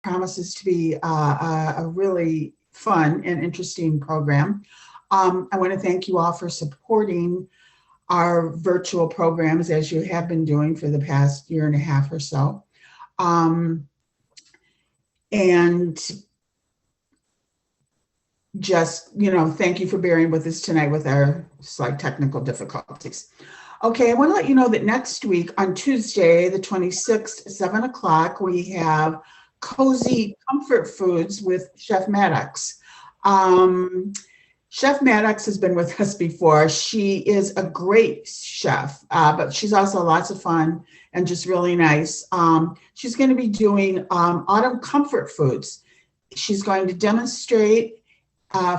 promises to be a really fun and interesting program. I want to thank you all for supporting our virtual programs as you have been doing for the past year and a half or so. And just, thank you for bearing with us tonight with our slight technical difficulties. Okay, I want to let you know that next week on Tuesday, the 26th, at 7 o'clock, we have Cozy Comfort Foods with Chef Maddox. Chef Maddox has been with us before. She is a great chef, but she's also lots of fun and just really nice. She's going to be doing autumn comfort foods. She's going to demonstrate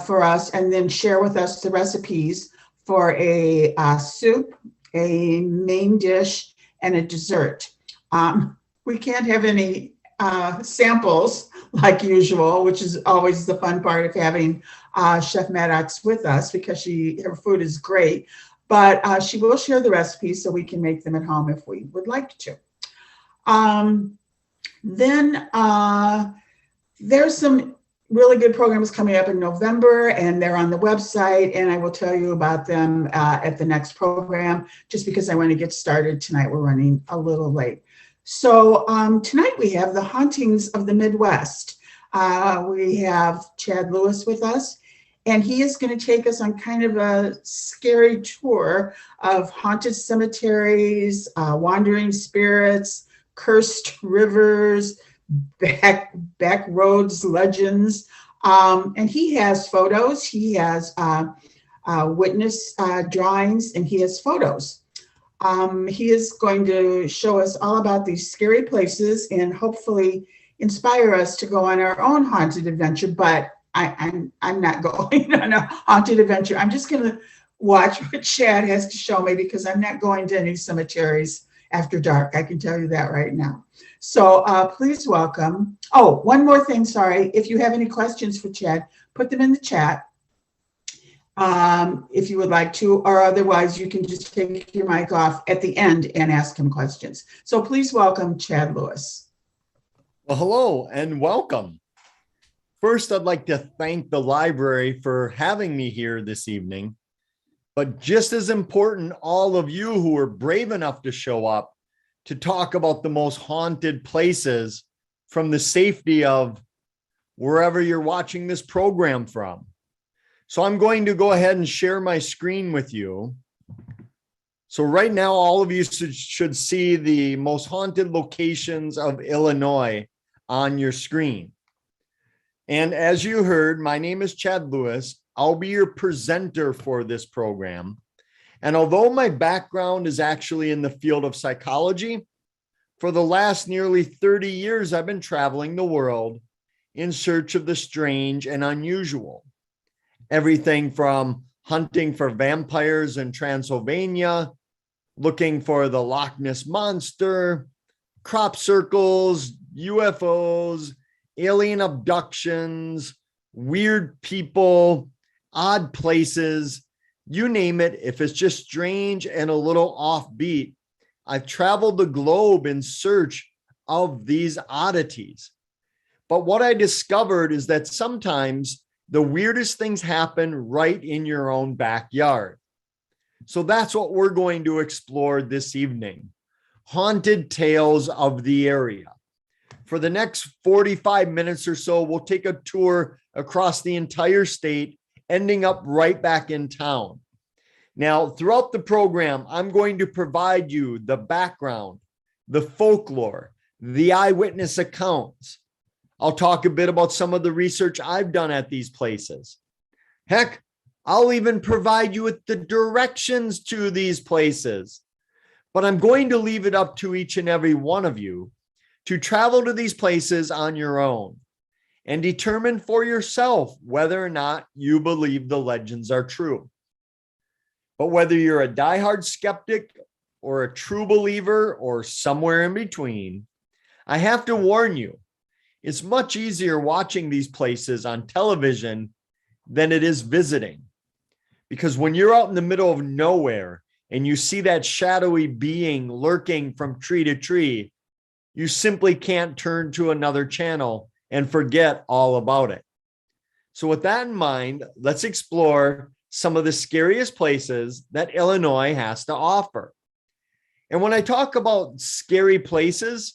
for us and then share with us the recipes for a soup, a main dish, and a dessert. We can't have any samples like usual, which is always the fun part of having Chef Maddox with us because her food is great, but she will share the recipes so we can make them at home if we would like to. Then there's some really good programs coming up in November, and they're on the website, and I will tell you about them at the next program, just because I want to get started tonight. We're running a little late. So tonight we have the Hauntings of the Midwest. We have Chad Lewis with us, and he is going to take us on kind of a scary tour of haunted cemeteries, wandering spirits, cursed rivers, back roads, legends. And he has photos, he has witness drawings, and he has photos. He is going to show us all about these scary places and hopefully inspire us to go on our own haunted adventure, but I'm not going on a haunted adventure. I'm just going to watch what Chad has to show me because I'm not going to any cemeteries after dark. I can tell you that right now. So please welcome. Oh, one more thing, sorry. If you have any questions for Chad, put them in the chat if you would like to, or otherwise you can just take your mic off at the end and ask him questions. So please welcome Chad Lewis. Well, hello and welcome. First, I'd like to thank the library for having me here this evening. But just as important, all of you who were brave enough to show up to talk about the most haunted places from the safety of wherever you're watching this program from. So I'm going to go ahead and share my screen with you. So right now, all of you should see the most haunted locations of Illinois on your screen. And as you heard, my name is Chad Lewis. I'll be your presenter for this program. And although my background is actually in the field of psychology, for the last nearly 30 years, I've been traveling the world in search of the strange and unusual. Everything from hunting for vampires in Transylvania, looking for the Loch Ness Monster, crop circles, UFOs, alien abductions, weird people, odd places, you name it. If it's just strange and a little offbeat, I've traveled the globe in search of these oddities. But what I discovered is that sometimes the weirdest things happen right in your own backyard. So that's what we're going to explore this evening. Haunted tales of the area. For the next 45 minutes or so, we'll take a tour across the entire state, ending up right back in town. Now, throughout the program, I'm going to provide you the background, the folklore, the eyewitness accounts. I'll talk a bit about some of the research I've done at these places. Heck, I'll even provide you with the directions to these places. But I'm going to leave it up to each and every one of you to travel to these places on your own and determine for yourself whether or not you believe the legends are true. But whether you're a diehard skeptic or a true believer or somewhere in between, I have to warn you, it's much easier watching these places on television than it is visiting. Because when you're out in the middle of nowhere and you see that shadowy being lurking from tree to tree, you simply can't turn to another channel and forget all about it. So with that in mind, let's explore some of the scariest places that Illinois has to offer. And when I talk about scary places,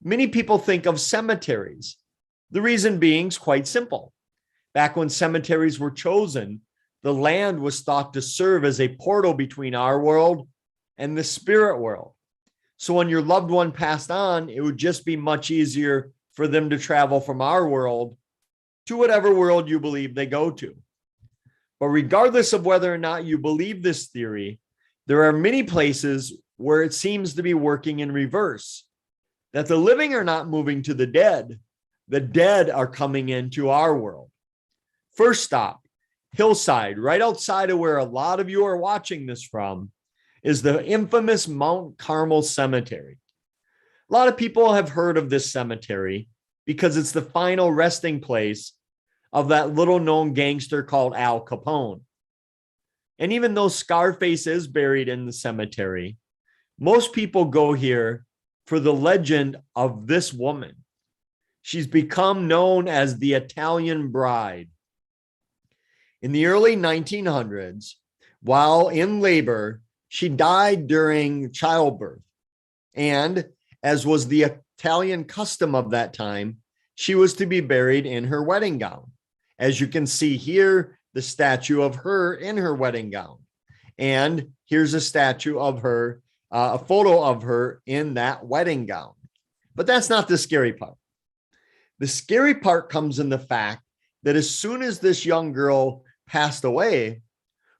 many people think of cemeteries. The reason being is quite simple. Back when cemeteries were chosen, the land was thought to serve as a portal between our world and the spirit world. So when your loved one passed on, it would just be much easier for them to travel from our world to whatever world you believe they go to. But regardless of whether or not you believe this theory, there are many places where it seems to be working in reverse, that the living are not moving to the dead are coming into our world. First stop, Hillside, right outside of where a lot of you are watching this from, is the infamous Mount Carmel Cemetery. A lot of people have heard of this cemetery because it's the final resting place of that little known gangster called Al Capone. And even though Scarface is buried in the cemetery, most people go here for the legend of this woman. She's become known as the Italian Bride. In the early 1900s, while in labor, she died during childbirth. And as was the Italian custom of that time, she was to be buried in her wedding gown. As you can see here, the statue of her in her wedding gown. And here's a statue of her, a photo of her in that wedding gown. But that's not the scary part. The scary part comes in the fact that as soon as this young girl passed away,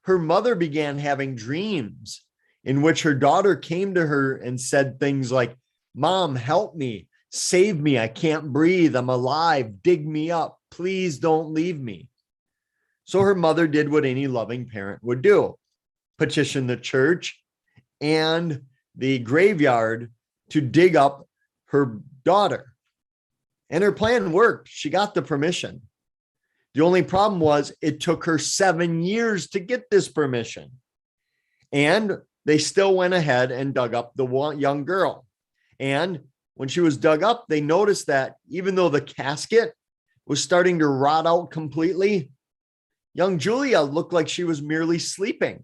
her mother began having dreams in which her daughter came to her and said things like, "Mom, help me, save me. I can't breathe. I'm alive. Dig me up. Please don't leave me." So her mother did what any loving parent would do: petition the church and the graveyard to dig up her daughter. And her plan worked. She got the permission. The only problem was it took her 7 years to get this permission. And they still went ahead and dug up the young girl. And when she was dug up, they noticed that even though the casket was starting to rot out completely, young Julia looked like she was merely sleeping.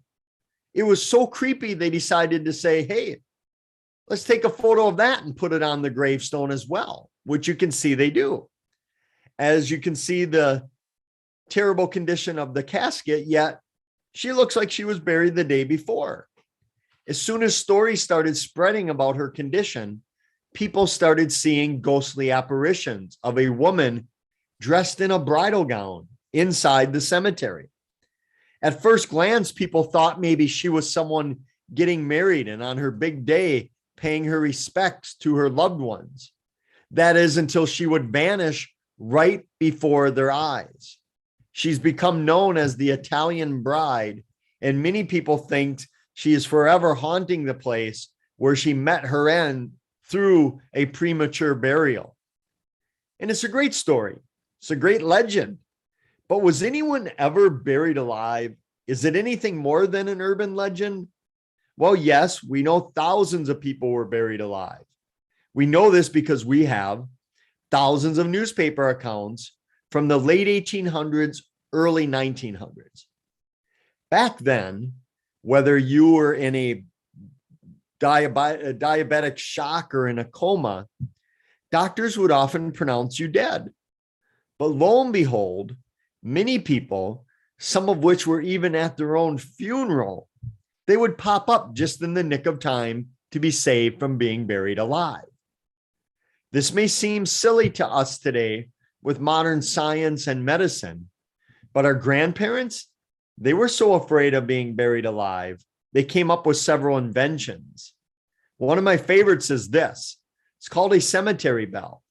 It was so creepy, they decided to say, "Hey, let's take a photo of that and put it on the gravestone as well," which you can see they do. As you can see the terrible condition of the casket, yet she looks like she was buried the day before. As soon as stories started spreading about her condition, people started seeing ghostly apparitions of a woman dressed in a bridal gown inside the cemetery. At first glance, people thought maybe she was someone getting married and on her big day paying her respects to her loved ones. That is, until she would vanish right before their eyes. She's become known as the Italian Bride, and many people think she is forever haunting the place where she met her end through a premature burial. And it's a great story. It's a great legend. But was anyone ever buried alive? Is it anything more than an urban legend? Well, yes, we know thousands of people were buried alive. We know this because we have thousands of newspaper accounts from the late 1800s, early 1900s. Back then, whether you were in a diabetic shock or in a coma, doctors would often pronounce you dead. But lo and behold, many people, some of which were even at their own funeral, they would pop up just in the nick of time to be saved from being buried alive. This may seem silly to us today with modern science and medicine, but our grandparents, they were so afraid of being buried alive, they came up with several inventions. One of my favorites is this. It's called a cemetery bell,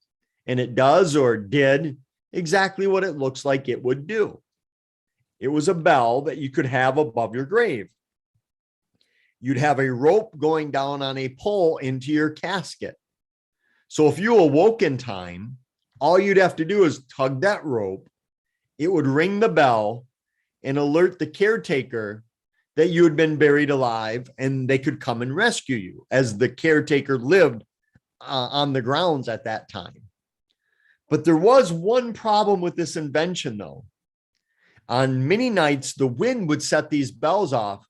and it does or did exactly what it looks like it would do. It was a bell that you could have above your grave. You'd have a rope going down on a pole into your casket. So if you awoke in time, all you'd have to do is tug that rope. It would ring the bell and alert the caretaker that you had been buried alive, and they could come and rescue you, as the caretaker lived on the grounds at that time. But there was one problem with this invention, though. On many nights, the wind would set these bells off,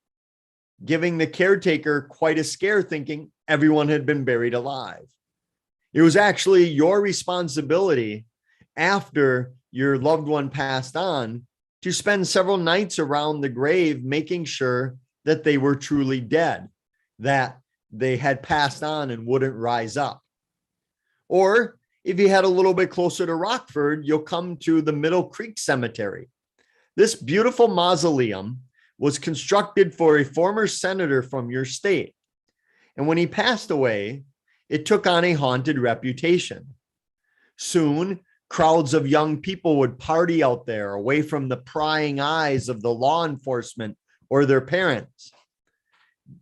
giving the caretaker quite a scare, thinking everyone had been buried alive. It was actually your responsibility after your loved one passed on to spend several nights around the grave, making sure that they were truly dead, that they had passed on and wouldn't rise up. Or if you head a little bit closer to Rockford, you'll come to the Middle Creek Cemetery. This beautiful mausoleum was constructed for a former senator from your state. And when he passed away, it took on a haunted reputation. Soon, crowds of young people would party out there away from the prying eyes of the law enforcement or their parents.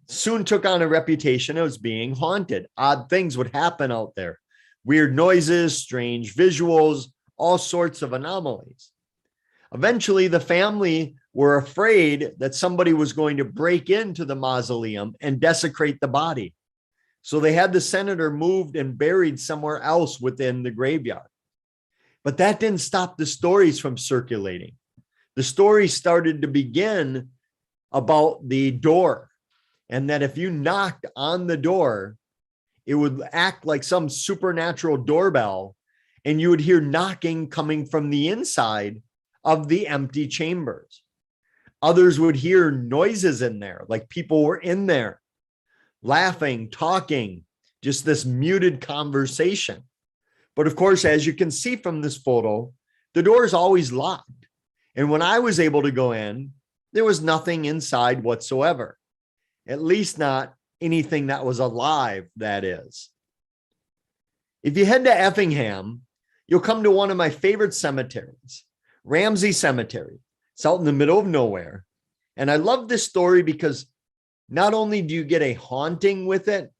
Soon took on a reputation as being haunted. Odd things would happen out there. Weird noises, strange visuals, all sorts of anomalies. Eventually, the family were afraid that somebody was going to break into the mausoleum and desecrate the body. So they had the senator moved and buried somewhere else within the graveyard. But that didn't stop the stories from circulating. The stories started to begin about the door, and that if you knocked on the door, it would act like some supernatural doorbell, and you would hear knocking coming from the inside of the empty chambers. Others would hear noises in there, like people were in there, laughing, talking, just this muted conversation. But of course, as you can see from this photo, the door is always locked. And when I was able to go in, there was nothing inside whatsoever. At least not anything that was alive, that is. If you head to Effingham, you'll come to one of my favorite cemeteries, Ramsey Cemetery. It's out in the middle of nowhere. And I love this story because not only do you get a haunting with it,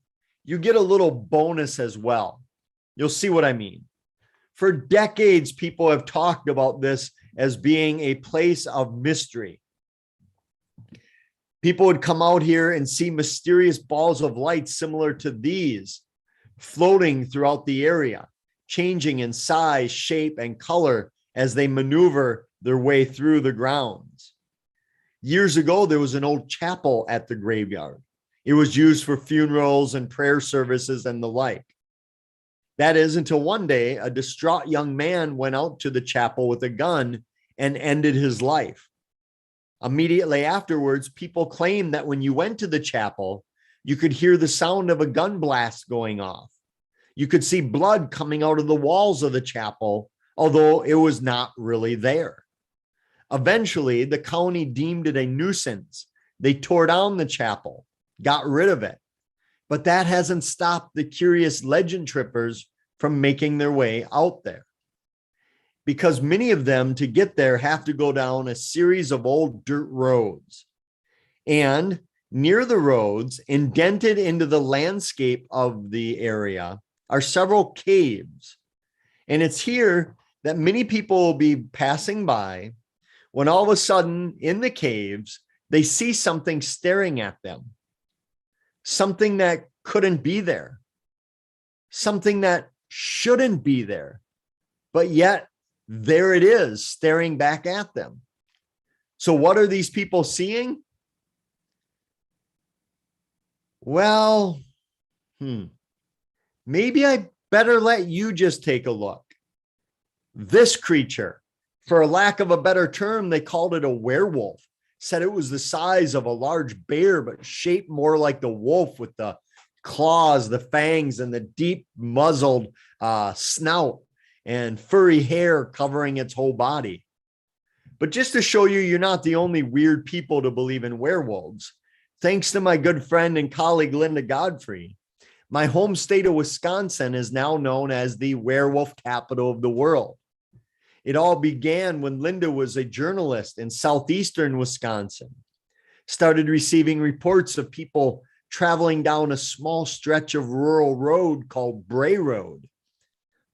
you get a little bonus as well. You'll see what I mean. For decades, people have talked about this as being a place of mystery. People would come out here and see mysterious balls of light similar to these floating throughout the area, changing in size, shape, and color as they maneuver their way through the grounds. Years ago, there was an old chapel at the graveyard. It was used for funerals and prayer services and the like. That is until one day, a distraught young man went out to the chapel with a gun and ended his life. Immediately afterwards, people claimed that when you went to the chapel, you could hear the sound of a gun blast going off. You could see blood coming out of the walls of the chapel, although it was not really there. Eventually, the county deemed it a nuisance. They tore down the chapel, got rid of it. But that hasn't stopped the curious legend trippers from making their way out there. Because many of them, to get there, have to go down a series of old dirt roads. And near the roads, indented into the landscape of the area, are several caves. And it's here that many people will be passing by when all of a sudden in the caves, they see something staring at them. Something that couldn't be there. Something that shouldn't be there. But yet, there it is, staring back at them. So what are these people seeing? Well, maybe I better let you just take a look. This creature, for lack of a better term, they called it a werewolf. Said it was the size of a large bear, but shaped more like the wolf with the claws, the fangs, and the deep muzzled snout and furry hair covering its whole body. But just to show you, you're not the only weird people to believe in werewolves. Thanks to my good friend and colleague, Linda Godfrey, my home state of Wisconsin is now known as the werewolf capital of the world. It all began when Linda was a journalist in southeastern Wisconsin, started receiving reports of people traveling down a small stretch of rural road called Bray Road.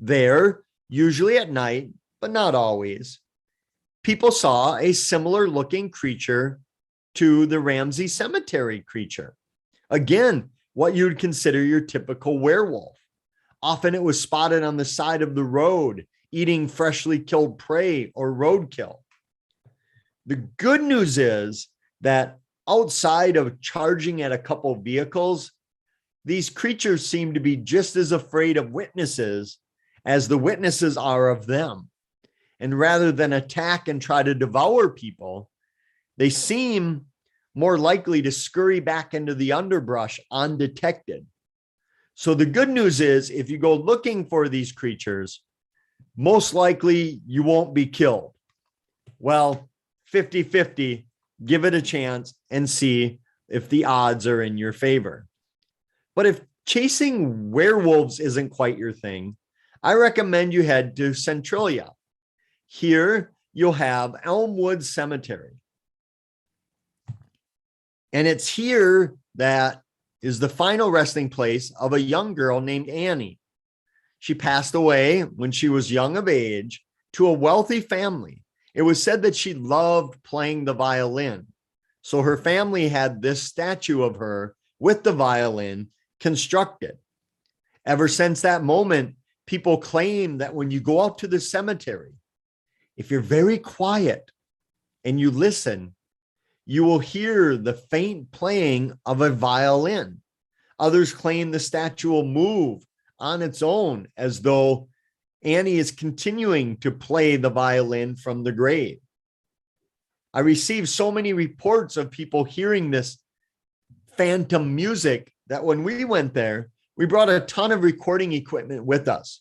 There, usually at night, but not always, people saw a similar looking creature to the Ramsey Cemetery creature. Again, what you'd consider your typical werewolf. Often it was spotted on the side of the road, eating freshly killed prey or roadkill. The good news is that outside of charging at a couple vehicles, these creatures seem to be just as afraid of witnesses as the witnesses are of them. And rather than attack and try to devour people, they seem more likely to scurry back into the underbrush undetected. So the good news is, if you go looking for these creatures, most likely you won't be killed. Well, 50-50, give it a chance and see if the odds are in your favor. But if chasing werewolves isn't quite your thing, I recommend you head to Centralia. Here you'll have Elmwood Cemetery. And it's here that is the final resting place of a young girl named Annie. She passed away when she was young of age to a wealthy family. It was said that she loved playing the violin. So her family had this statue of her with the violin constructed. Ever since that moment, people claim that when you go out to the cemetery, if you're very quiet and you listen, you will hear the faint playing of a violin. Others claim the statue will move on its own as though Annie is continuing to play the violin from the grave. I received so many reports of people hearing this phantom music that when we went there, we brought a ton of recording equipment with us,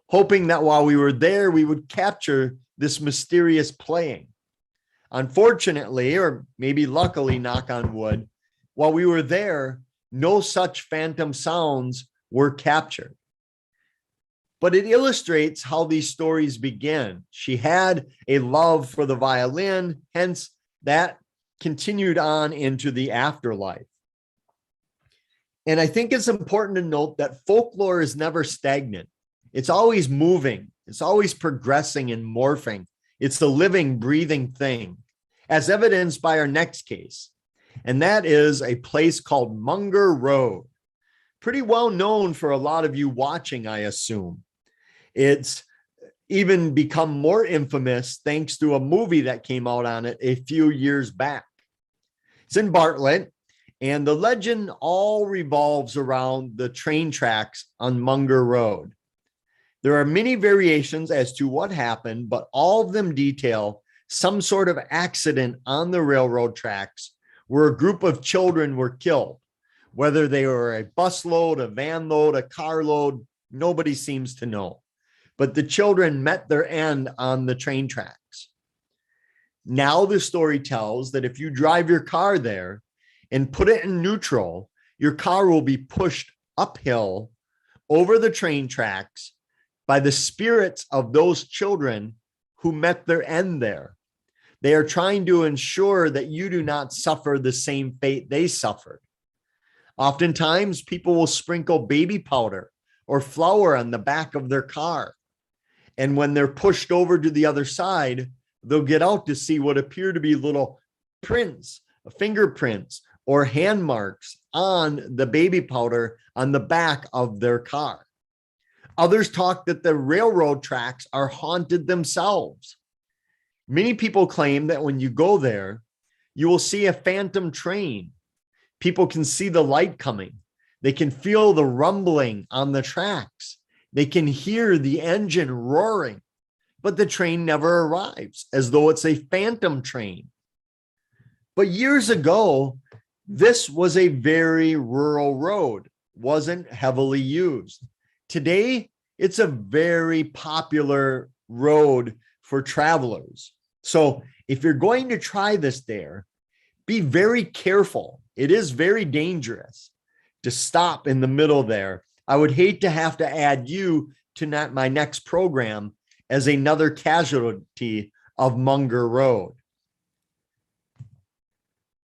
hoping that while we were there, we would capture this mysterious playing. Unfortunately, or maybe luckily, knock on wood, while we were there, no such phantom sounds were captured. But it illustrates how these stories begin. She had a love for the violin, hence that continued on into the afterlife. And I think it's important to note that folklore is never stagnant. It's always moving. It's always progressing and morphing. It's a living, breathing thing, as evidenced by our next case. And that is a place called Munger Road. Pretty well known for a lot of you watching, I assume. It's even become more infamous thanks to a movie that came out on it a few years back. It's in Bartlett, and the legend all revolves around the train tracks on Munger Road. There are many variations as to what happened, but all of them detail some sort of accident on the railroad tracks where a group of children were killed. Whether they were a busload, a van load, a carload, nobody seems to know. But the children met their end on the train tracks. Now the story tells that if you drive your car there and put it in neutral, your car will be pushed uphill over the train tracks by the spirits of those children who met their end there. They are trying to ensure that you do not suffer the same fate they suffered. Oftentimes, people will sprinkle baby powder or flour on the back of their car. And when they're pushed over to the other side, they'll get out to see what appear to be little prints, fingerprints, or hand marks on the baby powder on the back of their car. Others talk that the railroad tracks are haunted themselves. Many people claim that when you go there, you will see a phantom train. People can see the light coming. They can feel the rumbling on the tracks. They can hear the engine roaring, but the train never arrives, as though it's a phantom train. But years ago, this was a very rural road, wasn't heavily used. Today, it's a very popular road for travelers. So if you're going to try this there, be very careful. It is very dangerous to stop in the middle there. I would hate to have to add you to my next program as another casualty of Munger Road.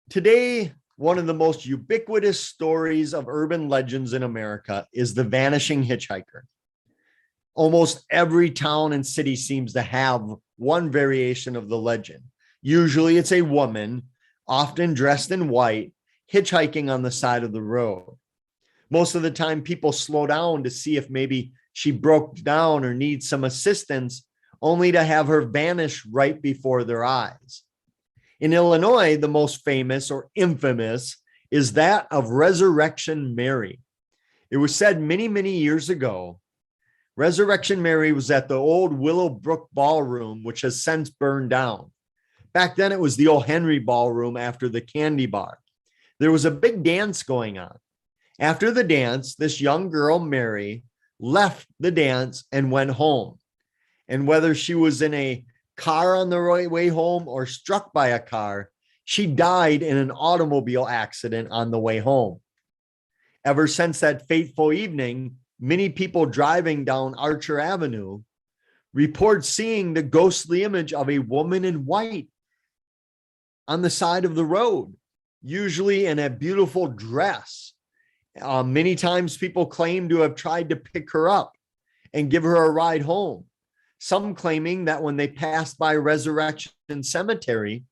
Today, one of the most ubiquitous stories of urban legends in America is the Vanishing Hitchhiker. Almost every town and city seems to have one variation of the legend. Usually it's a woman, often dressed in white, hitchhiking on the side of the road. Most of the time, people slow down to see if maybe she broke down or needs some assistance, only to have her vanish right before their eyes. In Illinois, the most famous or infamous is that of Resurrection Mary. It was said many, many years ago, Resurrection Mary was at the old Willowbrook Ballroom, which has since burned down. Back then, it was the old Henry Ballroom after the Candy Bar. There was a big dance going on. After the dance, this young girl, Mary, left the dance and went home. And whether she was in a car on the way home or struck by a car, she died in an automobile accident on the way home. Ever since that fateful evening, many people driving down Archer Avenue report seeing the ghostly image of a woman in white on the side of the road, usually in a beautiful dress. Many times people claim to have tried to pick her up and give her a ride home. Some claiming that when they passed by Resurrection Cemetery,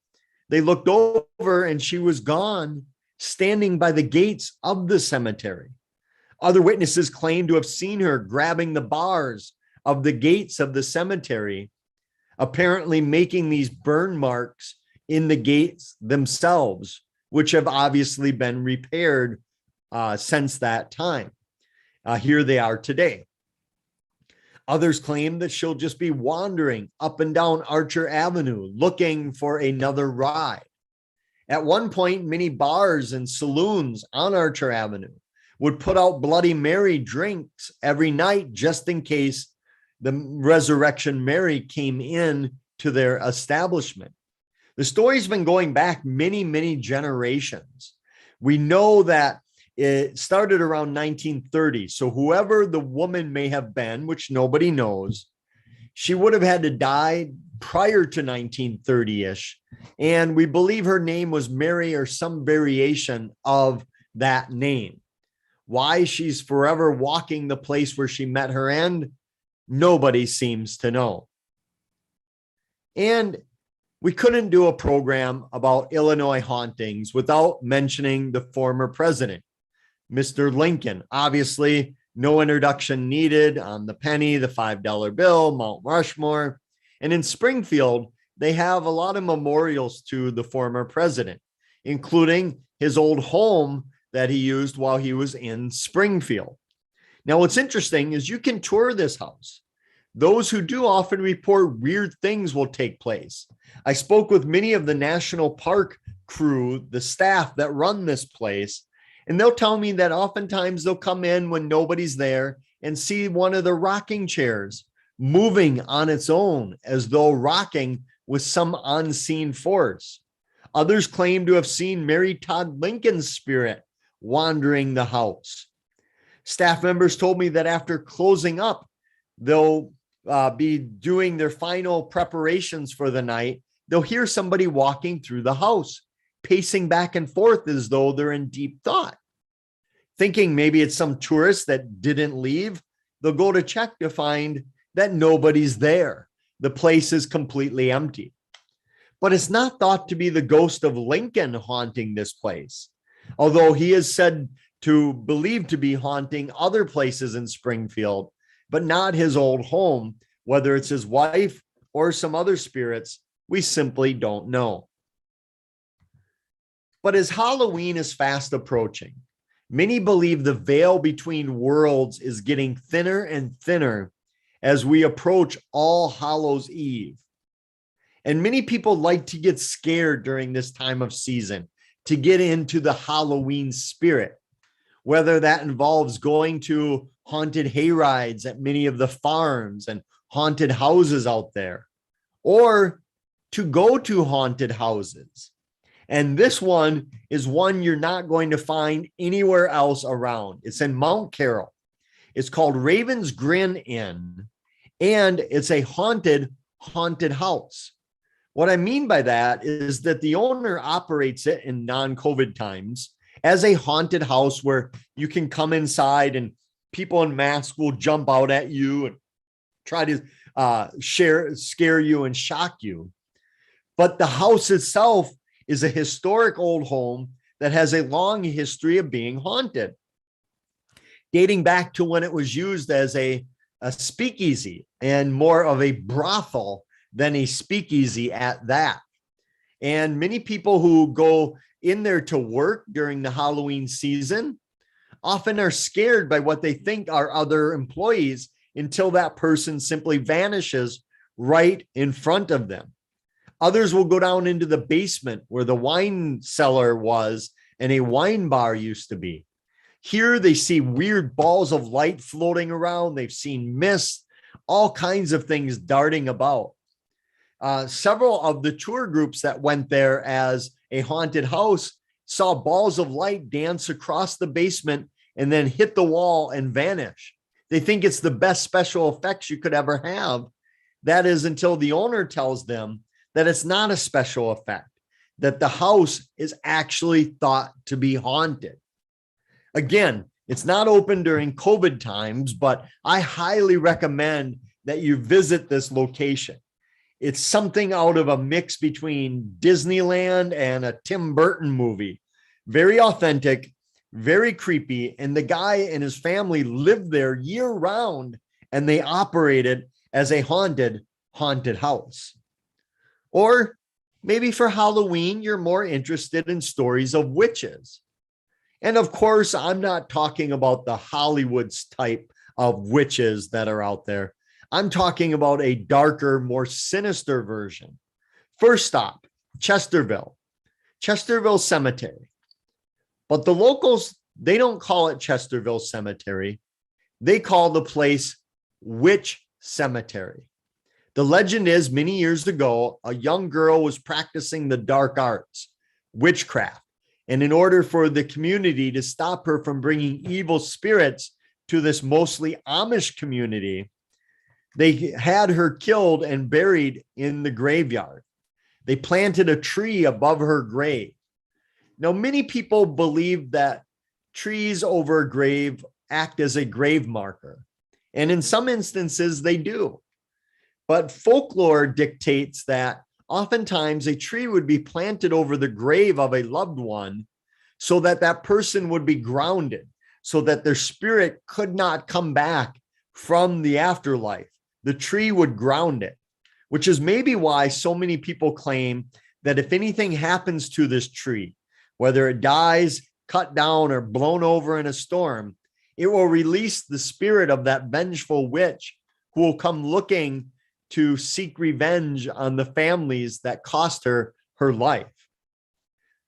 they looked over and she was gone, standing by the gates of the cemetery. Other witnesses claim to have seen her grabbing the bars of the gates of the cemetery, apparently making these burn marks in the gates themselves, which have obviously been repaired since that time. Here they are today. Others claim that she'll just be wandering up and down Archer Avenue looking for another ride. At one point, many bars and saloons on Archer Avenue would put out Bloody Mary drinks every night just in case the Resurrection Mary came in to their establishment. The story's been going back many, many generations. We know that it started around 1930. So whoever the woman may have been, which nobody knows, she would have had to die prior to 1930-ish. And we believe her name was Mary or some variation of that name. Why she's forever walking the place where she met her end, nobody seems to know. And we couldn't do a program about Illinois hauntings without mentioning the former president, Mr. Lincoln. Obviously, no introduction needed on the penny, the $5 bill, Mount Rushmore. And in Springfield, they have a lot of memorials to the former president, including his old home that he used while he was in Springfield. Now, what's interesting is you can tour this house. Those who do often report weird things will take place. I spoke with many of the National Park crew, the staff that run this place, and they'll tell me that oftentimes they'll come in when nobody's there and see one of the rocking chairs moving on its own as though rocking with some unseen force. Others claim to have seen Mary Todd Lincoln's spirit wandering the house. Staff members told me that after closing up, they'll be doing their final preparations for the night. They'll hear somebody walking through the house, pacing back and forth as though they're in deep thought. Thinking maybe it's some tourist that didn't leave, they'll go to check to find that nobody's there. The place is completely empty. But it's not thought to be the ghost of Lincoln haunting this place, although he is said to believe to be haunting other places in Springfield, but not his old home. Whether it's his wife or some other spirits, we simply don't know. But as Halloween is fast approaching, many believe the veil between worlds is getting thinner and thinner as we approach All Hallows Eve. And many people like to get scared during this time of season to get into the Halloween spirit, whether that involves going to haunted hayrides at many of the farms and haunted houses out there, or to go to haunted houses. And this one is one you're not going to find anywhere else around. It's in Mount Carroll. It's called Raven's Grin Inn, and it's a haunted house. What I mean by that is that the owner operates it in non-COVID times as a haunted house where you can come inside and people in masks will jump out at you and try to scare you and shock you. But the house itself is a historic old home that has a long history of being haunted, dating back to when it was used as a a speakeasy, and more of a brothel than a speakeasy at that. And many people who go in there to work during the Halloween season often are scared by what they think are other employees until that person simply vanishes right in front of them. Others will go down into the basement where the wine cellar was and a wine bar used to be. Here they see weird balls of light floating around. They've seen mist, all kinds of things darting about. Several of the tour groups that went there as a haunted house saw balls of light dance across the basement and then hit the wall and vanish. They think it's the best special effects you could ever have. That is until the owner tells them that it's not a special effect, that the house is actually thought to be haunted. Again, it's not open during COVID times, but I highly recommend that you visit this location. It's something out of a mix between Disneyland and a Tim Burton movie. Very authentic, very creepy. And the guy and his family lived there year round, and they operated as a haunted house. Or maybe for Halloween, you're more interested in stories of witches. And of course, I'm not talking about the Hollywood's type of witches that are out there. I'm talking about a darker, more sinister version. First stop, Chesterville Cemetery. But the locals, they don't call it Chesterville Cemetery. They call the place Witch Cemetery. The legend is many years ago, a young girl was practicing the dark arts, witchcraft. And in order for the community to stop her from bringing evil spirits to this mostly Amish community, they had her killed and buried in the graveyard. They planted a tree above her grave. Now, many people believe that trees over a grave act as a grave marker. And in some instances, they do. But folklore dictates that oftentimes a tree would be planted over the grave of a loved one so that that person would be grounded, so that their spirit could not come back from the afterlife. The tree would ground it, which is maybe why so many people claim that if anything happens to this tree, whether it dies, cut down, or blown over in a storm, it will release the spirit of that vengeful witch who will come looking to seek revenge on the families that cost her her life.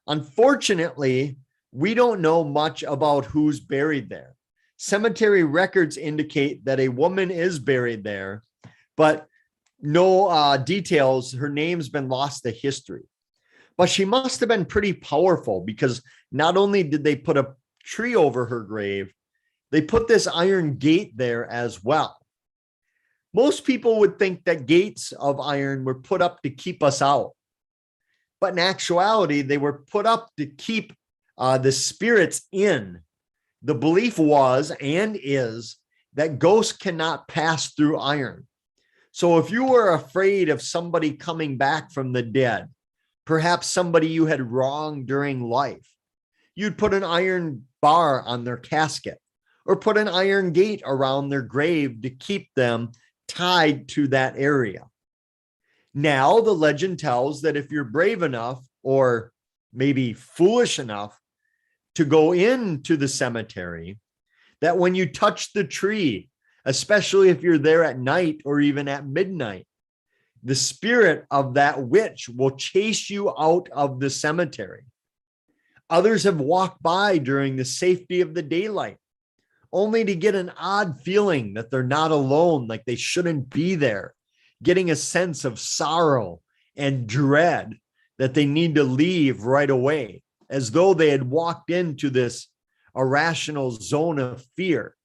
Unfortunately, we don't know much about who's buried there. Cemetery records indicate that a woman is buried there, but no details. Her name's been lost to history. But she must have been pretty powerful, because not only did they put a tree over her grave, they put this iron gate there as well. Most people would think that gates of iron were put up to keep us out. But in actuality, they were put up to keep the spirits in. The belief was and is that ghosts cannot pass through iron. So if you were afraid of somebody coming back from the dead, perhaps somebody you had wronged during life, you'd put an iron bar on their casket or put an iron gate around their grave to keep them tied to that area. Now, the legend tells that if you're brave enough, or maybe foolish enough, to go into the cemetery, that when you touch the tree, especially if you're there at night or even at midnight, the spirit of that witch will chase you out of the cemetery. Others have walked by during the safety of the daylight, only to get an odd feeling that they're not alone, like they shouldn't be there, getting a sense of sorrow and dread that they need to leave right away, as though they had walked into this irrational zone of fear.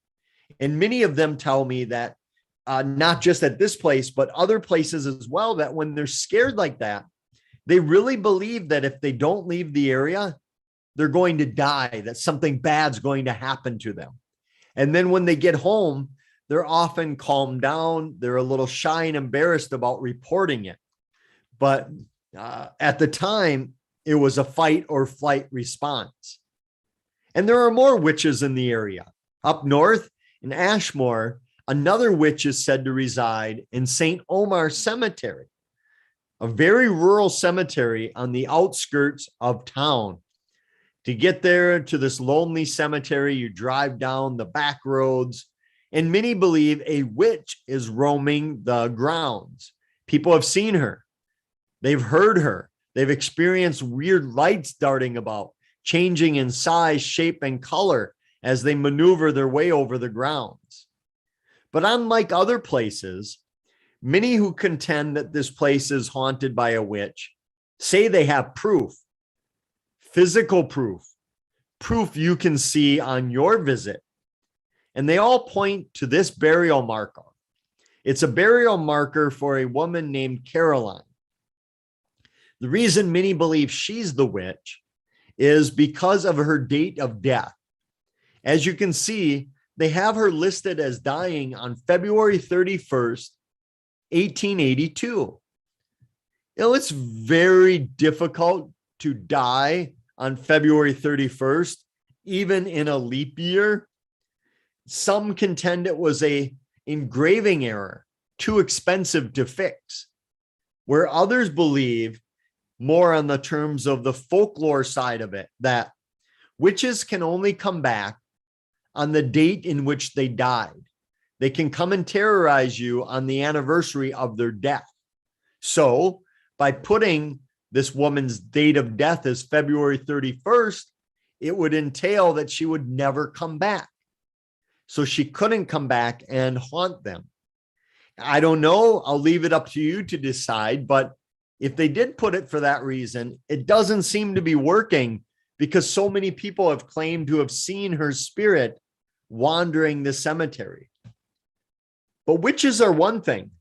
And many of them tell me that not just at this place, but other places as well, that when they're scared like that, they really believe that if they don't leave the area, they're going to die, that something bad's going to happen to them. And then when they get home, they're often calmed down. They're a little shy and embarrassed about reporting it. But at the time, it was a fight or flight response. And there are more witches in the area. Up north in Ashmore, Another witch is said to reside in St. Omar Cemetery, a very rural cemetery on the outskirts of town. To get there to this lonely cemetery, you drive down the back roads, and many believe a witch is roaming the grounds. People have seen her. They've heard her. They've experienced weird lights darting about, changing in size, shape, and color as they maneuver their way over the grounds. But unlike other places, many who contend that this place is haunted by a witch say they have proof, physical proof, proof you can see on your visit. And they all point to this burial marker. It's a burial marker for a woman named Caroline. The reason many believe she's the witch is because of her date of death. As you can see, they have her listed as dying on February 31st, 1882. You know, it's very difficult to die on February 31st, even in a leap year. Some contend it was an engraving error, too expensive to fix, where others believe more on the terms of the folklore side of it, that witches can only come back on the date in which they died. They can come and terrorize you on the anniversary of their death. So by putting this woman's date of death as February 31st, it would entail that she would never come back. So she couldn't come back and haunt them. I don't know. I'll leave it up to you to decide. But if they did put it for that reason, it doesn't seem to be working, because so many people have claimed to have seen her spirit wandering the cemetery. But witches are one thing.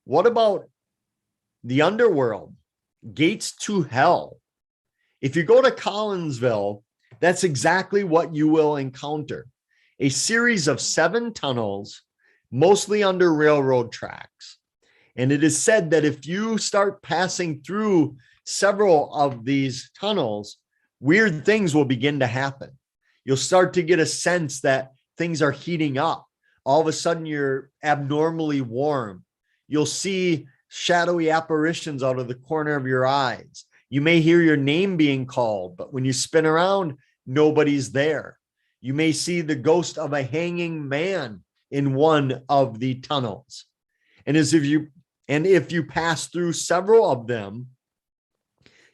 What about the underworld? Gates to hell. If you go to Collinsville, that's exactly what you will encounter. A series of 7 tunnels, mostly under railroad tracks. And it is said that if you start passing through several of these tunnels, weird things will begin to happen. You'll start to get a sense that things are heating up. All of a sudden, you're abnormally warm. You'll see shadowy apparitions out of the corner of your eyes. You may hear your name being called, but when you spin around, nobody's there. You may see the ghost of a hanging man in one of the tunnels. And if you pass through several of them,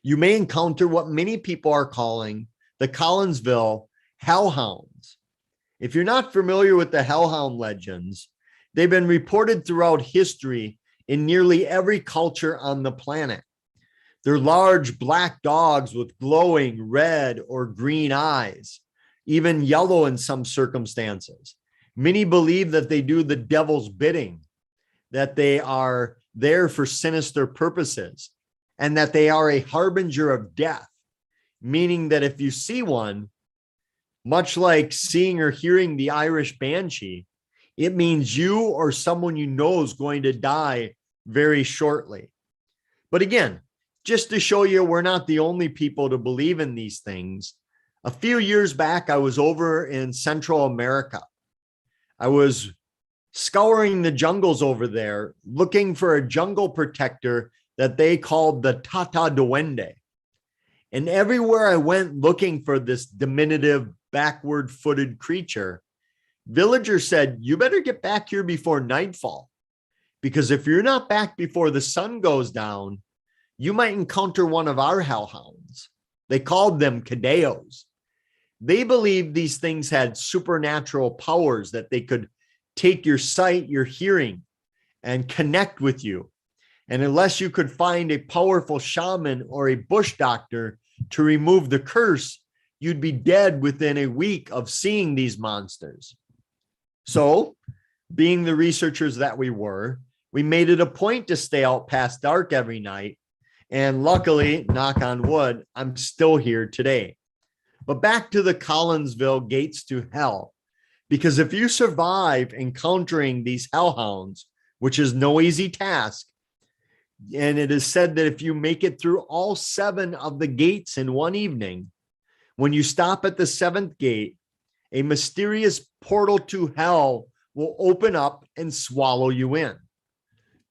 you may encounter what many people are calling the Collinsville Hellhounds. If you're not familiar with the Hellhound legends, they've been reported throughout history in nearly every culture on the planet. They're large black dogs with glowing red or green eyes, even yellow in some circumstances. Many believe that they do the devil's bidding, that they are there for sinister purposes, and that they are a harbinger of death, meaning that if you see one, much like seeing or hearing the Irish banshee, it means you or someone you know is going to die very shortly. But again, just to show you we're not the only people to believe in these things, a few years back, I was over in Central America. I was scouring the jungles over there, looking for a jungle protector that they called the Tata Duende. And everywhere I went looking for this diminutive, backward-footed creature, villagers said, you better get back here before nightfall, because if you're not back before the sun goes down, you might encounter one of our hellhounds. They called them cadeos. They believed these things had supernatural powers, that they could take your sight, your hearing, and connect with you. And unless you could find a powerful shaman or a bush doctor to remove the curse, you'd be dead within a week of seeing these monsters. So, being the researchers that we were, we made it a point to stay out past dark every night. And luckily, knock on wood, I'm still here today. But back to the Collinsville gates to hell, because if you survive encountering these hellhounds, which is no easy task, and it is said that if you make it through all 7 of the gates in one evening, when you stop at the 7th gate, a mysterious portal to hell will open up and swallow you in.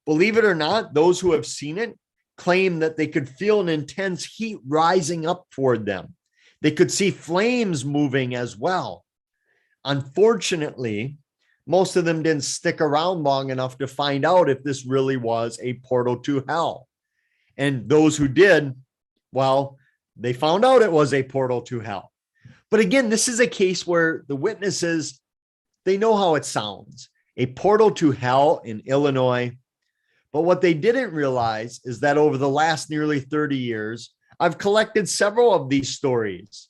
Believe it or not, those who have seen it claim that they could feel an intense heat rising up toward them. They could see flames moving as well. Unfortunately, most of them didn't stick around long enough to find out if this really was a portal to hell. And those who did, well, they found out it was a portal to hell. But again, this is a case where the witnesses, they know how it sounds, a portal to hell in Illinois. But what they didn't realize is that over the last nearly 30 years, I've collected several of these stories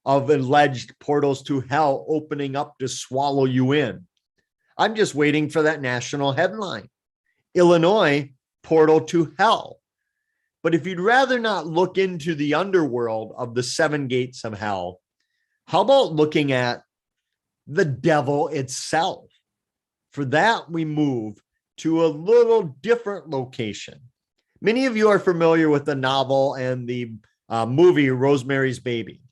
of alleged portals to hell opening up to swallow you in. I'm just waiting for that national headline. Illinois, portal to hell. But if you'd rather not look into the underworld of the seven gates of hell, how about looking at the devil itself? For that, we move to a little different location. Many of you are familiar with the novel and the movie Rosemary's Baby.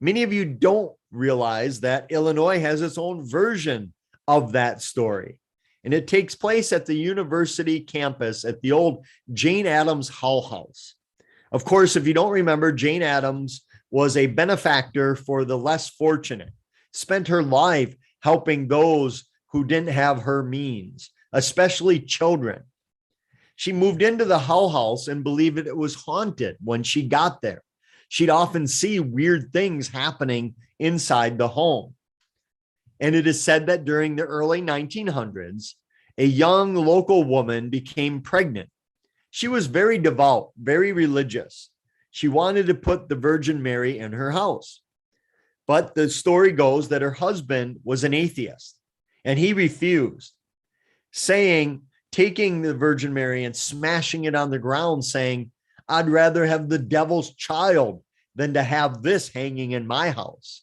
Many of you don't realize that Illinois has its own version of that story. And it takes place at the university campus at the old Jane Addams Hull House. Of course, if you don't remember, Jane Addams was a benefactor for the less fortunate, spent her life helping those who didn't have her means, especially children. She moved into the Hull House and believed that it was haunted when she got there. She'd often see weird things happening inside the home. And it is said that during the early 1900s, a young local woman became pregnant. She was very devout, very religious. She wanted to put the Virgin Mary in her house. But the story goes that her husband was an atheist and he refused, taking the Virgin Mary and smashing it on the ground, saying, "I'd rather have the devil's child than to have this hanging in my house."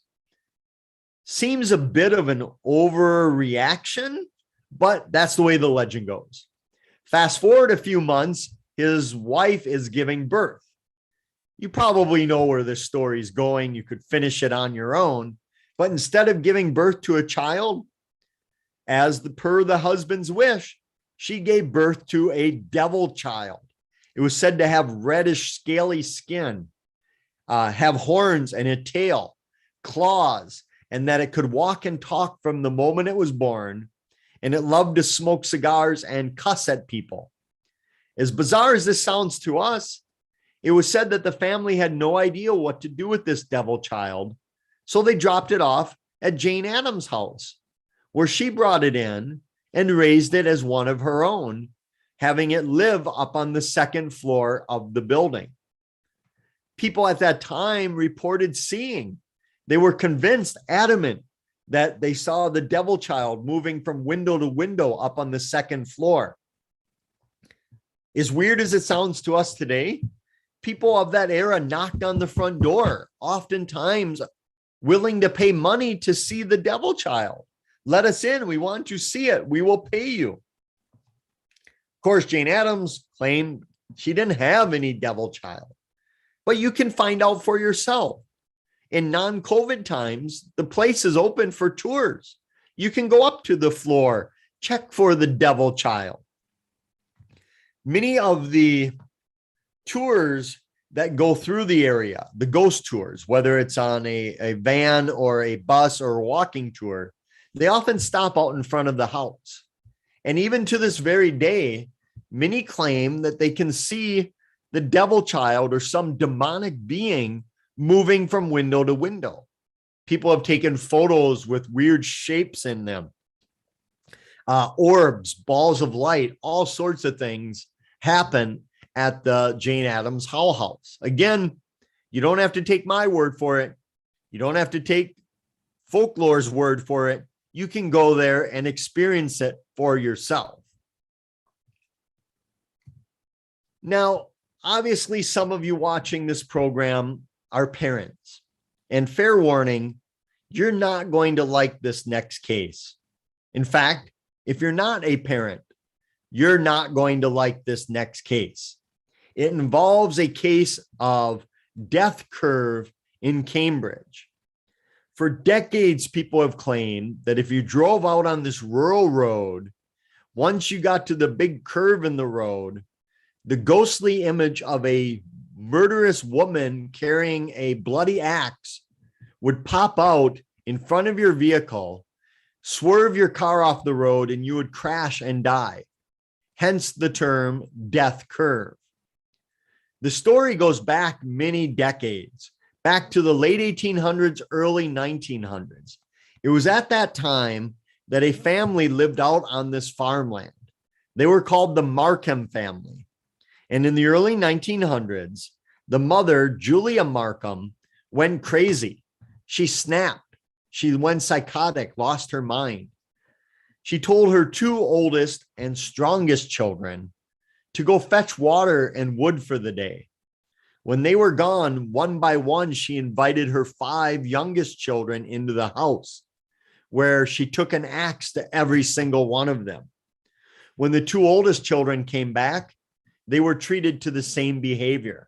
Seems a bit of an overreaction, but that's the way the legend goes. Fast forward a few months, his wife is giving birth. You probably know where this story is going. You could finish it on your own, but instead of giving birth to a child, per the husband's wish, she gave birth to a devil child. It was said to have reddish, scaly skin, have horns and a tail, claws, and that it could walk and talk from the moment it was born, and it loved to smoke cigars and cuss at people. As bizarre as this sounds to us, it was said that the family had no idea what to do with this devil child, so they dropped it off at Jane Addams' house, where she brought it in and raised it as one of her own, having it live up on the second floor of the building. People at that time reported seeing. They were convinced, adamant, that they saw the devil child moving from window to window up on the second floor. As weird as it sounds to us today, people of that era knocked on the front door, oftentimes willing to pay money to see the devil child. Let us in. We want to see it. We will pay you. Of course, Jane Addams claimed she didn't have any devil child, but you can find out for yourself. In non-COVID times, the place is open for tours. You can go up to the floor, check for the devil child. Many of the tours that go through the area, the ghost tours, whether it's on a van or a bus or a walking tour, they often stop out in front of the house. And even to this very day, many claim that they can see the devil child or some demonic being moving from window to window. People have taken photos with weird shapes in them, orbs, balls of light, all sorts of things happen at the Jane Addams Hull House. Again, you don't have to take my word for it. You don't have to take folklore's word for it. You can go there and experience it for yourself. Now, obviously, some of you watching this program are parents. And fair warning, you're not going to like this next case. In fact, if you're not a parent, you're not going to like this next case. It involves a case of death curve in Cambridge. For decades, people have claimed that if you drove out on this rural road, once you got to the big curve in the road, the ghostly image of a murderous woman carrying a bloody axe would pop out in front of your vehicle, swerve your car off the road, and you would crash and die. Hence the term death curve. The story goes back many decades, back to the late 1800s, early 1900s. It was at that time that a family lived out on this farmland. They were called the Markham family. And in the early 1900s, the mother, Julia Markham, went crazy. She snapped. She went psychotic, lost her mind. She told her two oldest and strongest children to go fetch water and wood for the day. When they were gone, one by one, she invited her 5 youngest children into the house, where she took an axe to every single one of them. When the 2 oldest children came back, they were treated to the same behavior.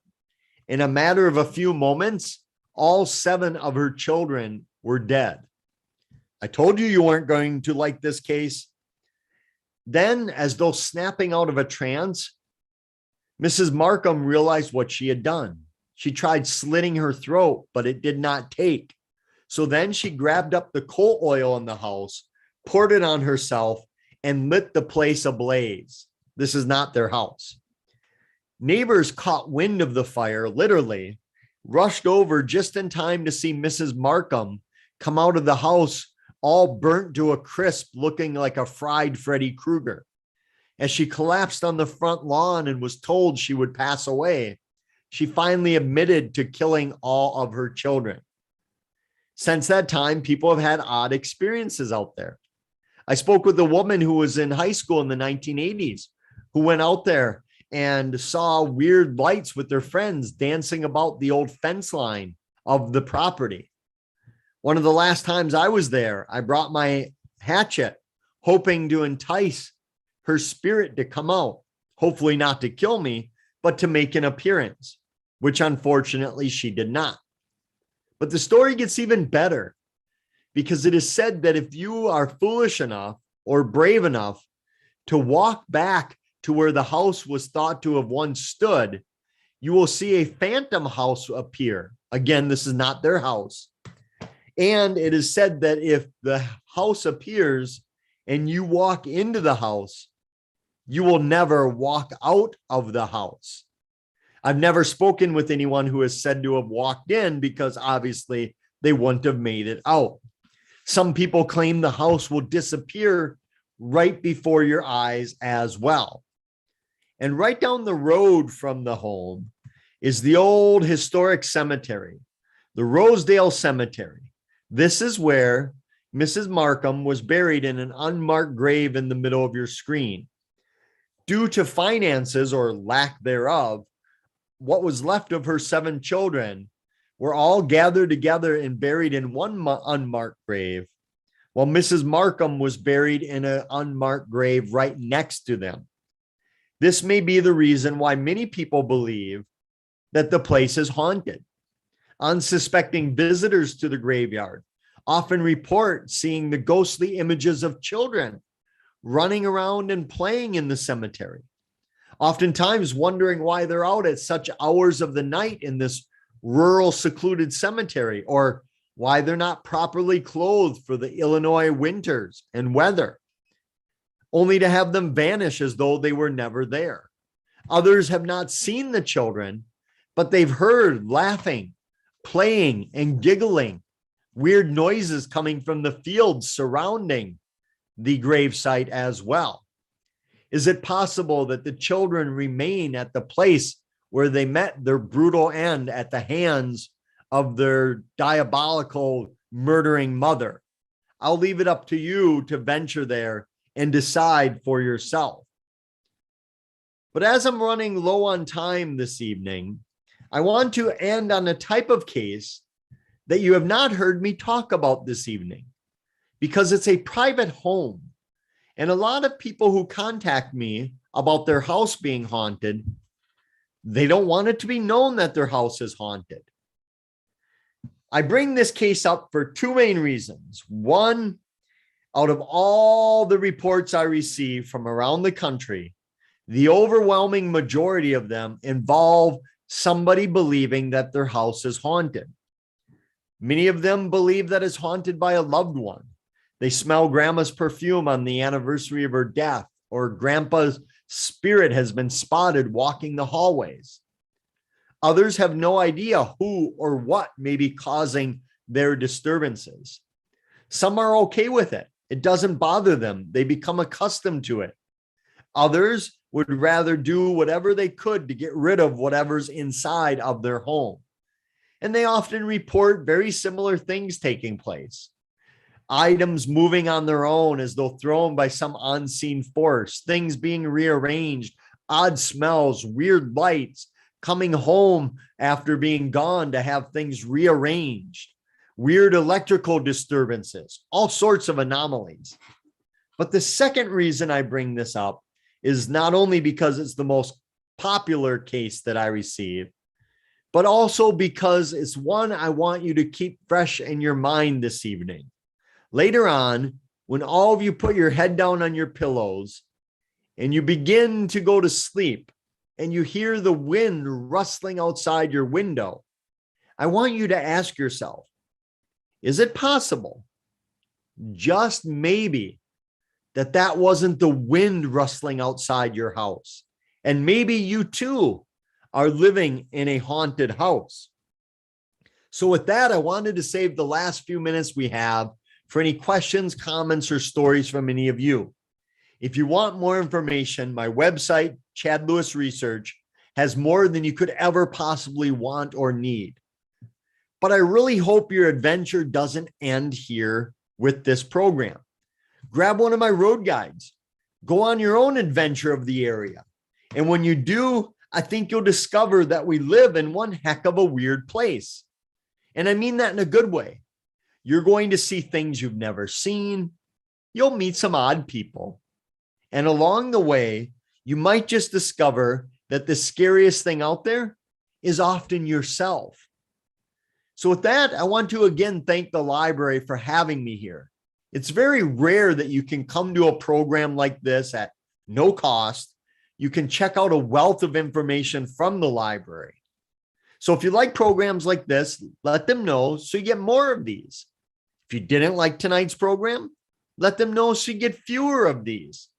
In a matter of a few moments, all 7 of her children were dead. I told you weren't going to like this case. Then, as though snapping out of a trance, Mrs. Markham realized what she had done. She tried slitting her throat, but it did not take. So then she grabbed up the coal oil in the house, poured it on herself, and lit the place ablaze. This is not their house. Neighbors caught wind of the fire, literally, rushed over just in time to see Mrs. Markham come out of the house all burnt to a crisp, looking like a fried Freddy Krueger. As she collapsed on the front lawn and was told she would pass away, she finally admitted to killing all of her children. Since that time, people have had odd experiences out there. I spoke with a woman who was in high school in the 1980s who went out there and saw weird lights with their friends dancing about the old fence line of the property. One of the last times I was there, I brought my hatchet, hoping to entice her spirit to come out, hopefully not to kill me, but to make an appearance, which unfortunately she did not. But the story gets even better, because it is said that if you are foolish enough or brave enough to walk back to where the house was thought to have once stood, you will see a phantom house appear. Again, this is not their house. And it is said that if the house appears and you walk into the house, you will never walk out of the house. I've never spoken with anyone who is said to have walked in, because obviously they wouldn't have made it out. Some people claim the house will disappear right before your eyes as well. And right down the road from the home is the old historic cemetery, the Rosedale Cemetery. This is where Mrs. Markham was buried in an unmarked grave in the middle of your screen. Due to finances or lack thereof, what was left of her 7 children were all gathered together and buried in one unmarked grave, while Mrs. Markham was buried in an unmarked grave right next to them. This may be the reason why many people believe that the place is haunted. Unsuspecting visitors to the graveyard often report seeing the ghostly images of children running around and playing in the cemetery, oftentimes wondering why they're out at such hours of the night in this rural secluded cemetery, or why they're not properly clothed for the Illinois winters and weather, only to have them vanish as though they were never there. Others have not seen the children, but they've heard laughing, playing, and giggling, weird noises coming from the fields surrounding the gravesite as well. Is it possible that the children remain at the place where they met their brutal end at the hands of their diabolical murdering mother? I'll leave it up to you to venture there and decide for yourself. But as I'm running low on time this evening, I want to end on a type of case that you have not heard me talk about this evening, because it's a private home. And a lot of people who contact me about their house being haunted, they don't want it to be known that their house is haunted. I bring this case up for two main reasons. One, out of all the reports I receive from around the country, the overwhelming majority of them involve somebody believing that their house is haunted. Many of them believe that it's haunted by a loved one. They smell grandma's perfume on the anniversary of her death, or grandpa's spirit has been spotted walking the hallways. Others have no idea who or what may be causing their disturbances. Some are okay with it. It doesn't bother them. They become accustomed to it. Others would rather do whatever they could to get rid of whatever's inside of their home. And they often report very similar things taking place. Items moving on their own as though thrown by some unseen force, things being rearranged, odd smells, weird lights, coming home after being gone to have things rearranged, weird electrical disturbances, all sorts of anomalies. But the second reason I bring this up is not only because it's the most popular case that I receive, but also because it's one I want you to keep fresh in your mind this evening. Later on, when all of you put your head down on your pillows and you begin to go to sleep and you hear the wind rustling outside your window, I want you to ask yourself, is it possible, just maybe, that wasn't the wind rustling outside your house? And maybe you too are living in a haunted house. So with that, I wanted to save the last few minutes we have for any questions, comments, or stories from any of you. If you want more information, my website, Chad Lewis Research, has more than you could ever possibly want or need. But I really hope your adventure doesn't end here with this program. Grab one of my road guides. Go on your own adventure of the area. And when you do, I think you'll discover that we live in one heck of a weird place. And I mean that in a good way. You're going to see things you've never seen. You'll meet some odd people. And along the way, you might just discover that the scariest thing out there is often yourself. So with that, I want to again thank the library for having me here. It's very rare that you can come to a program like this at no cost. You can check out a wealth of information from the library. So if you like programs like this, let them know so you get more of these. If you didn't like tonight's program, let them know so you get fewer of these.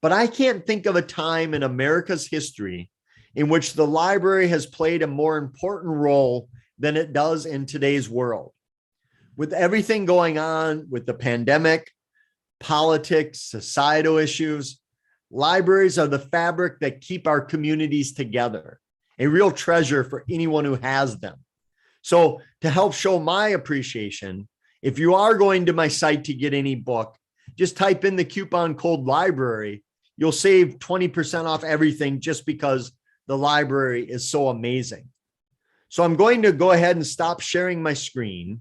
But I can't think of a time in America's history in which the library has played a more important role than it does in today's world. With everything going on with the pandemic, politics, societal issues, libraries are the fabric that keep our communities together, a real treasure for anyone who has them. So to help show my appreciation, if you are going to my site to get any book, just type in the coupon code library. You'll save 20% off everything just because the library is so amazing. So I'm going to go ahead and stop sharing my screen.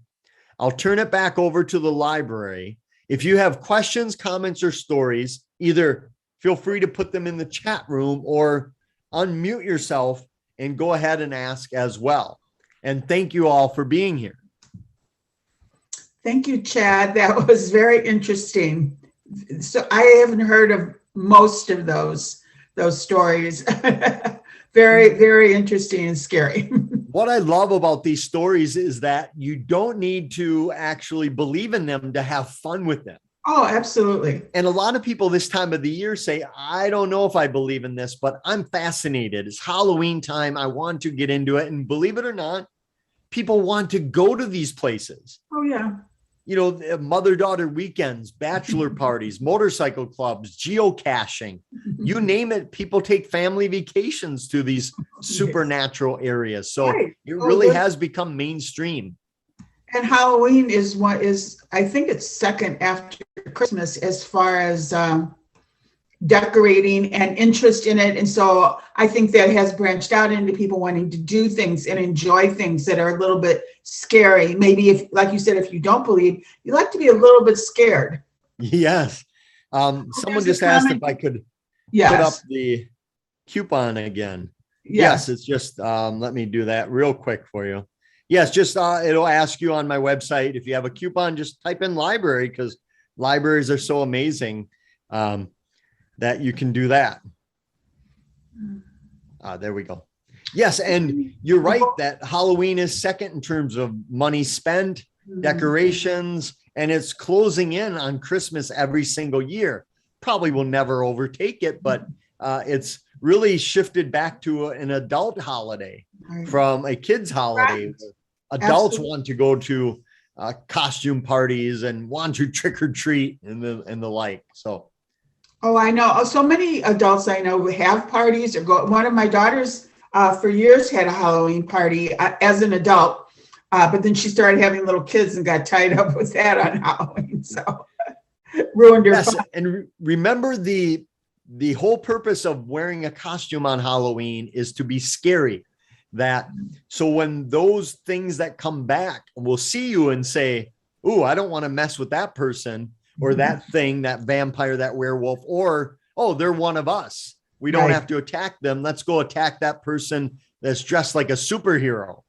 I'll turn it back over to the library. If you have questions, comments, or stories, either feel free to put them in the chat room or unmute yourself and go ahead and ask as well. And thank you all for being here. Thank you, Chad. That was very interesting. So I haven't heard of most of those stories. Very, very interesting and scary. What I love about these stories is that you don't need to actually believe in them to have fun with them. Oh, absolutely. And a lot of people this time of the year say, I don't know if I believe in this, but I'm fascinated. It's Halloween time. I want to get into it. And believe it or not, people want to go to these places. Oh, yeah. You know, mother-daughter weekends, bachelor parties, motorcycle clubs, geocaching, you name it. People take family vacations to these supernatural areas. So right. It really has become mainstream. And Halloween is I think it's second after Christmas as far as decorating and interest in it. And so I think that has branched out into people wanting to do things and enjoy things that are a little bit scary. Maybe if, like you said, if you don't believe, you like to be a little bit scared. Yes. Someone just asked if I could put up the coupon again. Yes, it's just, let me do that real quick for you. Yes, just it'll ask you on my website. If you have a coupon, just type in library, because libraries are so amazing that you can do that. There we go. Yes, and you're right that Halloween is second in terms of money spent, decorations, and it's closing in on Christmas every single year. Probably will never overtake it, but it's really shifted back to an adult holiday from a kid's holiday. Right. Adults want to go to costume parties and want to trick or treat and the like. So. Oh, I know. Oh, so many adults I know have parties or go. One of my daughters for years had a Halloween party as an adult, but then she started having little kids and got tied up with that on Halloween. So ruined her fun. And remember, the whole purpose of wearing a costume on Halloween is to be scary. So when those things that come back will see you and say, "Ooh, I don't want to mess with that person or that thing, that vampire, that werewolf," or, "Oh, they're one of us. We don't have to attack them. Let's go attack that person that's dressed like a superhero."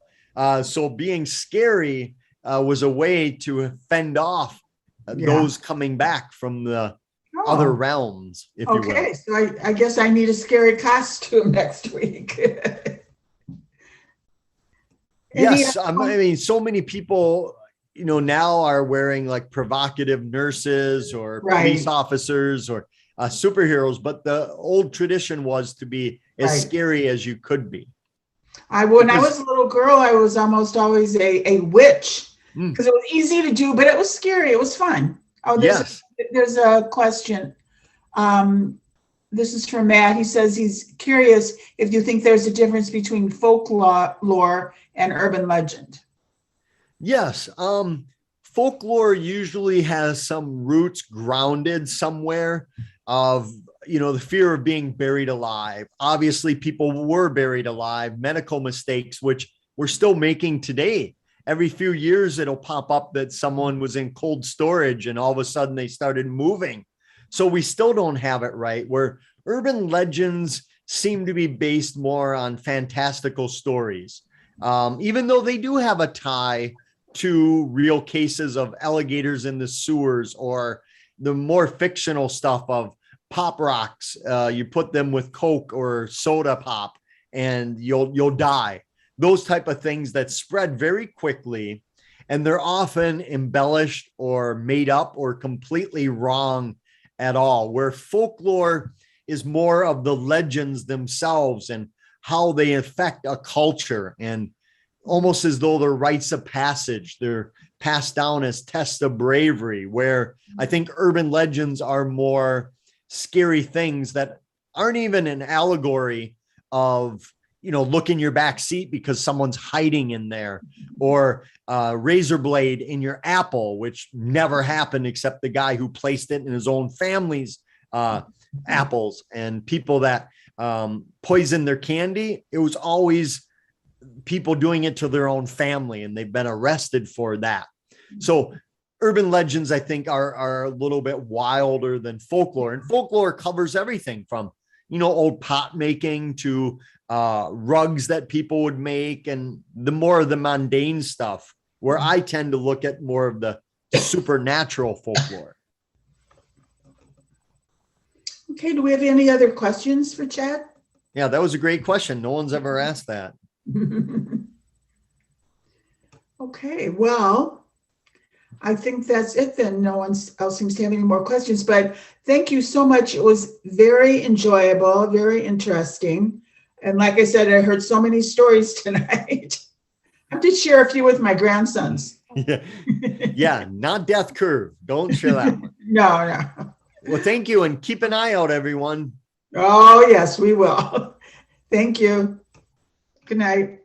So being scary was a way to fend off those coming back from the other realms, if you will. Okay, so I guess I need a scary costume next week. Yes, I mean, so many people, now are wearing like provocative nurses or police officers or superheroes, but the old tradition was to be as scary as you could be. When I was a little girl, I was almost always a witch because it was easy to do, but it was scary. It was fun. Oh, there's a question. This is from Matt. He says he's curious if you think there's a difference between folklore and urban legend. Yes. Folklore usually has some roots grounded somewhere of, the fear of being buried alive. Obviously, people were buried alive, medical mistakes, which we're still making today. Every few years, it'll pop up that someone was in cold storage and all of a sudden they started moving. So we still don't have it right, where urban legends seem to be based more on fantastical stories, even though they do have a tie to real cases of alligators in the sewers or the more fictional stuff of pop rocks. You put them with Coke or soda pop and you'll die. Those type of things that spread very quickly, and they're often embellished or made up or completely wrong at all, where folklore is more of the legends themselves and how they affect a culture, and almost as though they're rites of passage. They're passed down as tests of bravery, where I think urban legends are more scary things that aren't even an allegory of, look in your back seat because someone's hiding in there, or razor blade in your apple, which never happened except the guy who placed it in his own family's apples, and people that poison their candy. It was always people doing it to their own family, and they've been arrested for that. So urban legends, I think, are a little bit wilder than folklore, and folklore covers everything from, old pot making to rugs that people would make, and the more of the mundane stuff, where I tend to look at more of the supernatural folklore. Okay, do we have any other questions for Chad? Yeah, that was a great question. No one's ever asked that. Okay, well, I think that's it then. No one else seems to have any more questions, but thank you so much. It was very enjoyable, very interesting. And like I said, I heard so many stories tonight. I did share a few with my grandsons. Yeah, not Death Curve. Don't share that one. No. Well, thank you, and keep an eye out, everyone. Oh, yes, we will. Thank you. Good night.